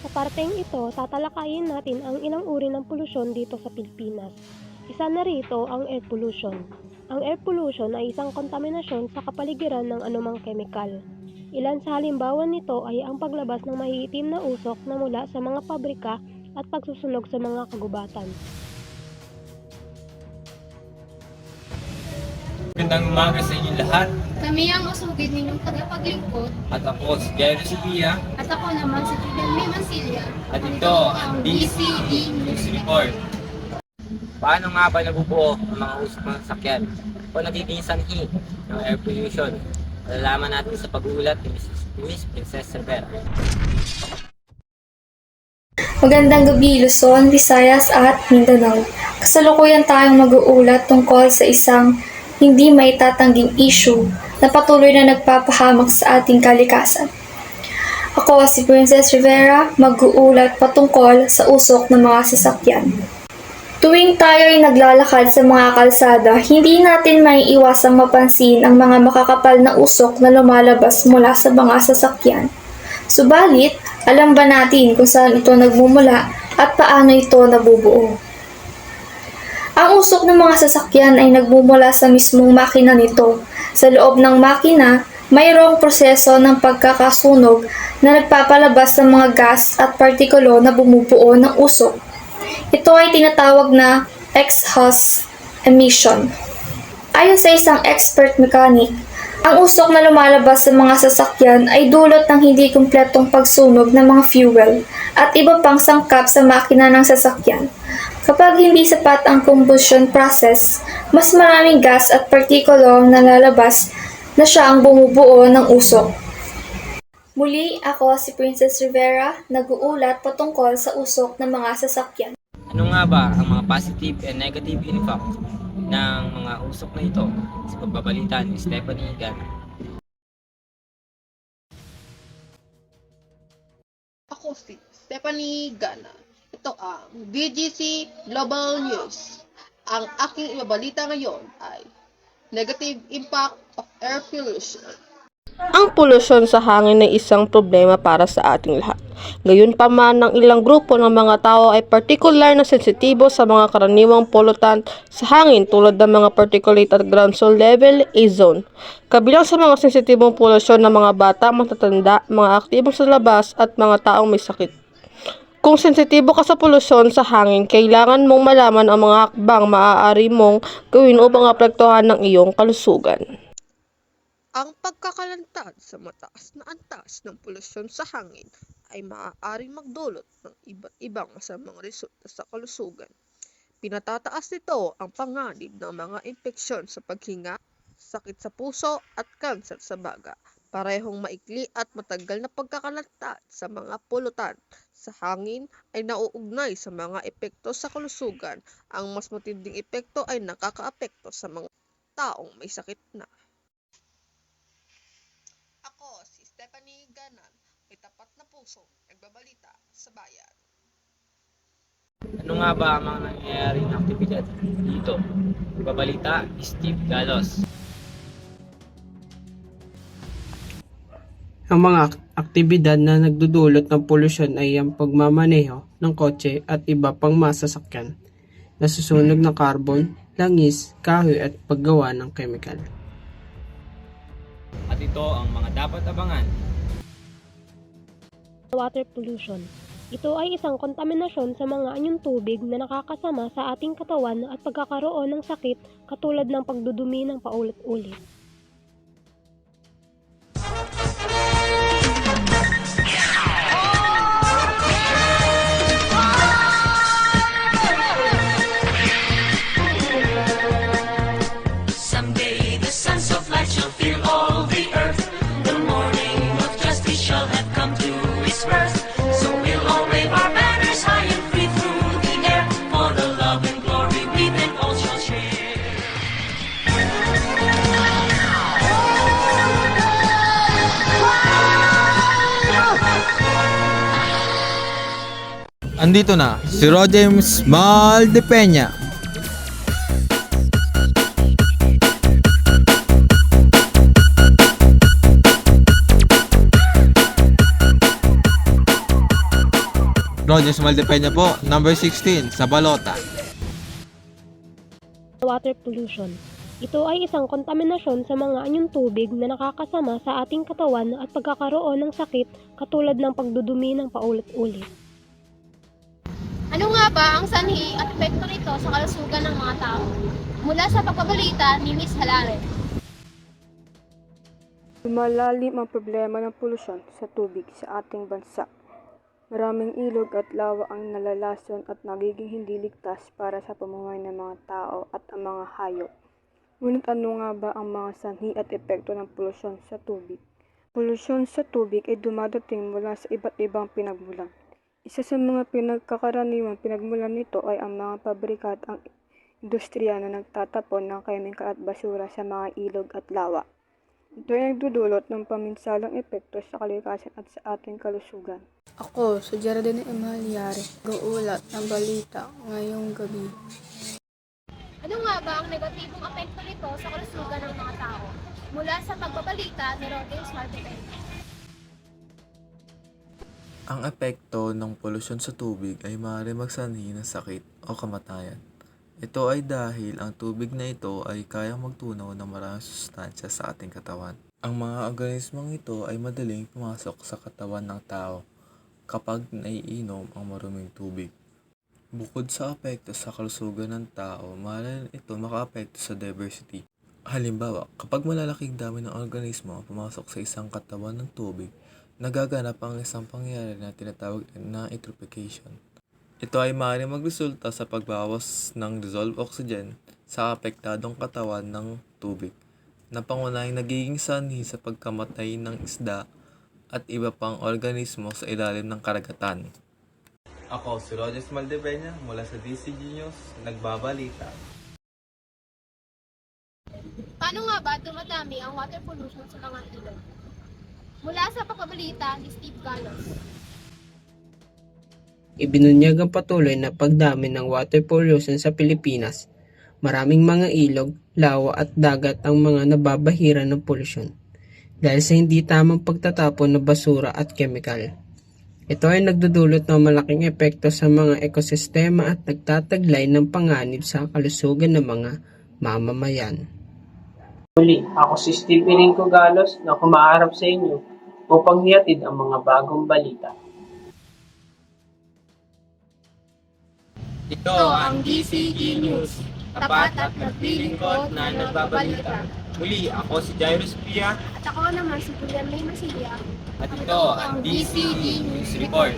Sa parteng ito, tatalakayin natin ang ilang uri ng polusyon dito sa Pilipinas. Isa na rito ang air pollution. Ang air pollution ay isang kontaminasyon sa kapaligiran ng anumang kemikal. Ilan sa halimbawa nito ay ang paglabas ng mahihitim na usok na mula sa mga pabrika at pagsusunog sa mga kagubatan. Magandang umaga sa inyong lahat. Kami ang usugid ninyong tagapaglingkod At ako si Jairo Sibia. at ako naman si Fidelme Mancilia. At ito ang DCD News Report. Paano nga ba nabubuo ang mga usok ng sasakyan o nagiging sanhi ng air pollution? Malalaman natin sa pag-uulat ni Miss Princess Cervera. Magandang gabi Luzon, Visayas at Mindanao. Kasalukuyan tayong mag-uulat tungkol sa isang hindi maitatangging issue na patuloy na nagpapahamak sa ating kalikasan. Ako si Princess Rivera, mag-uulat patungkol sa usok ng mga sasakyan. Tuwing tayo ay naglalakad sa mga kalsada, hindi natin maiiwasang mapansin ang mga makakapal na usok na lumalabas mula sa mga sasakyan. Subalit, alam ba natin kung saan ito nagmumula at paano ito nabubuo? Ang usok ng mga sasakyan ay nagmumula sa mismong makina nito. Sa loob ng makina, mayroong proseso ng pagkakasunog na nagpapalabas ng mga gas at partikulo na bumubuo ng usok. Ito ay tinatawag na exhaust emission. Ayon sa isang expert mechanic, ang usok na lumalabas sa mga sasakyan ay dulot ng hindi kumpletong pagsunog ng mga fuel at iba pang sangkap sa makina ng sasakyan. Kapag hindi sapat ang combustion process, mas maraming gas at partikulo na lalabas na siya ang bumubuo ng usok. Muli, ako si Princess Rivera, nag-uulat patungkol sa usok ng mga sasakyan. Ano nga ba ang mga positive and negative impact ng mga usok na ito sa pagbabalita ni Stephanie Gana? Ako si Stephanie Gana. Ito ang BGC Global News. Ang aking ibabalita ngayon ay Negative Impact of Air Pollution. Ang polusyon sa hangin ay isang problema para sa ating lahat. Gayunpaman, ng ilang grupo ng mga tao ay partikular na sensitibo sa mga karaniwang pollutant sa hangin tulad ng mga particulate at ground soil level ozone. Kabilang sa mga sensitibong polusyon ng mga bata, matatanda, mga aktibong sa labas at mga taong may sakit. Kung sensitibo ka sa polusyon sa hangin, kailangan mong malaman ang mga hakbang maaari mong gawin upang apektuhan ng iyong kalusugan. Ang pagkakalantad sa mataas na antas ng polusyon sa hangin ay maaaring magdulot ng iba't ibang masamang resulta sa kalusugan. Pinatataas nito ang panganib ng mga impeksyon sa paghinga, sakit sa puso at kanser sa baga. Parehong maikli at matagal na pagkakalantad sa mga polutan sa hangin ay nauugnay sa mga epekto sa kalusugan. Ang mas matinding epekto ay nakakaapekto sa mga taong may sakit na. Ako si Stephanie Ganan, may tapat na puso, nagbabalita sa bayan. Ano nga ba ang mga nangyayaring aktibidad dito? Babalita, Steve Galos. Ang mga aktibidad na nagdudulot ng polusyon ay ang pagmamaneho ng kotse at iba pang masasakyan, nasusunog ng carbon, langis, kahoy at paggawa ng kemikal. At ito ang mga dapat abangan. Water pollution. Ito ay isang kontaminasyon sa mga anyong tubig na nakakasama sa ating katawan at pagkakaroon ng sakit katulad ng pagdudumi ng paulit-ulit. Someday the sons of light shall fill all the earth. The morning of justice shall have come to its birth. So we'll all wave our banners high and free through the air. For the love and glory we then all shall share. Andito na si Roger Maldepeña. Roger Maldepeña po, number 16, sa Balota. Water pollution. Ito ay isang kontaminasyon sa mga anyong tubig na nakakasama sa ating katawan at pagkakaroon ng sakit katulad ng pagdudumi ng paulit-ulit. Ano nga ba ang sanhi at epekto nito sa kalusugan ng mga tao? Mula sa pagbabalita ni Miss Halare. Lumalalim ang problema ng polusyon sa tubig sa ating bansa. Maraming ilog at lawa ang nalalason at nagiging hindi ligtas para sa pamumuhay ng mga tao at ang mga hayop. Ngunit ano nga ba ang mga sanhi at epekto ng polusyon sa tubig? Polusyon sa tubig ay dumadating mula sa iba't ibang pinagmulan. Isa sa mga pinagkakaraniwang pinagmulan nito ay ang mga pabrika at ang industriya na nagtatapon ng kemikal at basura sa mga ilog at lawa. Ito ay nagdudulot ng paminsalang epekto sa kalikasan at sa ating kalusugan. Ako, si Geraldine Emalyari, guulat ng balita ngayong gabi. Ano nga ba ang negatibong epekto nito sa kalusugan ng mga tao? Mula sa pagbabalita ni Roger Maldepeña. Ang epekto ng polusyon sa tubig ay maaaring magsanhi ng sakit o kamatayan. Ito ay dahil ang tubig na ito ay kayang magtunaw ng maraming sustansya sa ating katawan. Ang mga organismong ito ay madaling pumasok sa katawan ng tao kapag naiinom ang maruming tubig. Bukod sa apekto sa kalusugan ng tao, maaaring ito makaapekto sa diversity. Halimbawa, kapag malalaking dami ng organismo ang pumasok sa isang katawan ng tubig, nagaganap ang isang pangyayari na tinatawag na eutrophication. Ito ay maaaring magresulta sa pagbawas ng dissolved oxygen sa apektadong katawan ng tubig, na pangunahing nagiging sanhi sa pagkamatay ng isda at iba pang organismo sa ilalim ng karagatan. Ako si Roger Maldepeña mula sa DCG News, nagbabalita. Paano nga ba dumadami ang water pollution sa mga ilog? Mula sa pagbabalita ni Steve Galos. Ibinunyag ang patuloy na pagdami ng water pollution sa Pilipinas. Maraming mga ilog, lawa at dagat ang mga nababahira ng polusyon dahil sa hindi tamang pagtatapon ng basura at kemikal. Ito ay nagdudulot ng malaking epekto sa mga ekosistema at nagtataglay ng panganib sa kalusugan ng mga mamamayan. Muli, ako si Steve Irinco Galos na kumaharap sa inyo upang hihatid ang mga bagong balita. Ito ang DCG News, tapat at naglilingkod na nagbabalita. Muli, ako si Jairus Pia At ako naman si Julian May Masilia. at ito ang DCG News Report.